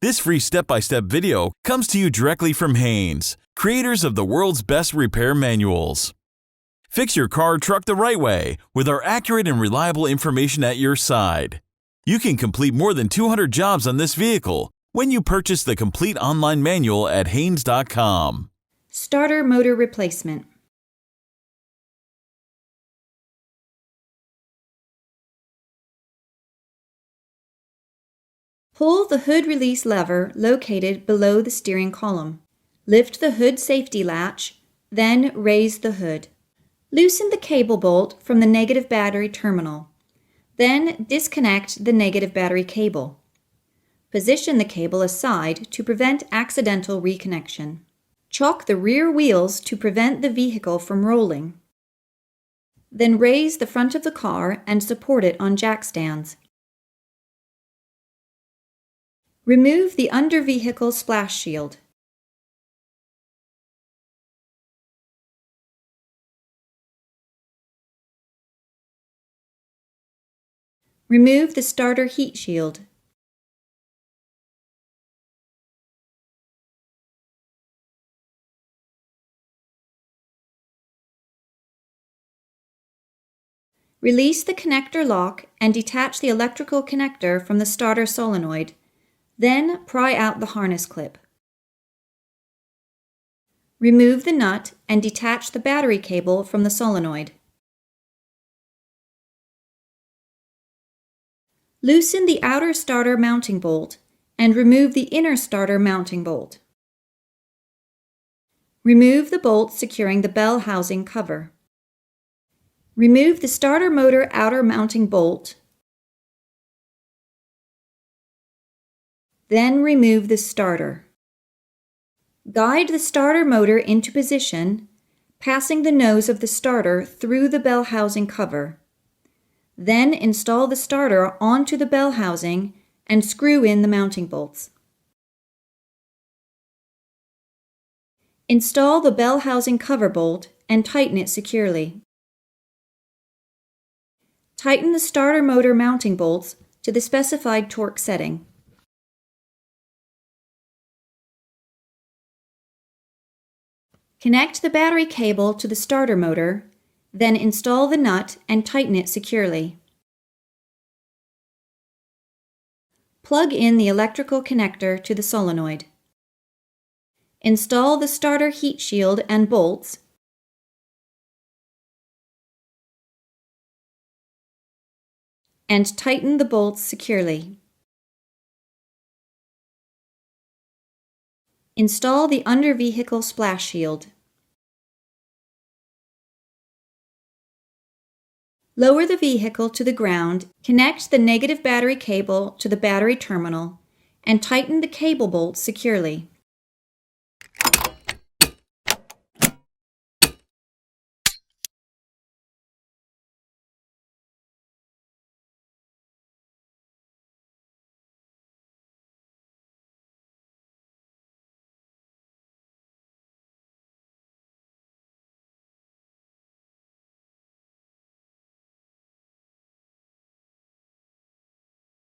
This free step-by-step video comes to you directly from Haynes, creators of the world's best repair manuals. Fix your car or truck the right way with our accurate and reliable information at your side. You can complete more than 200 jobs on this vehicle when you purchase the complete online manual at Haynes.com. Starter motor replacement. Pull the hood release lever located below the steering column. Lift the hood safety latch, then raise the hood. Loosen the cable bolt from the negative battery terminal. Then disconnect the negative battery cable. Position the cable aside to prevent accidental reconnection. Chock the rear wheels to prevent the vehicle from rolling. Then raise the front of the car and support it on jack stands. Remove the under-vehicle splash shield. Remove the starter heat shield. Release the connector lock and detach the electrical connector from the starter solenoid. Then pry out the harness clip. Remove the nut and detach the battery cable from the solenoid. Loosen the outer starter mounting bolt and remove the inner starter mounting bolt. Remove the bolt securing the bell housing cover. Remove the starter motor outer mounting bolt. Then remove the starter. Guide the starter motor into position, passing the nose of the starter through the bell housing cover. Then install the starter onto the bell housing and screw in the mounting bolts. Install the bell housing cover bolt and tighten it securely. Tighten the starter motor mounting bolts to the specified torque setting. Connect the battery cable to the starter motor, then install the nut and tighten it securely. Plug in the electrical connector to the solenoid. Install the starter heat shield and bolts, and tighten the bolts securely. Install the under-vehicle splash shield. Lower the vehicle to the ground, connect the negative battery cable to the battery terminal, and tighten the cable bolts securely.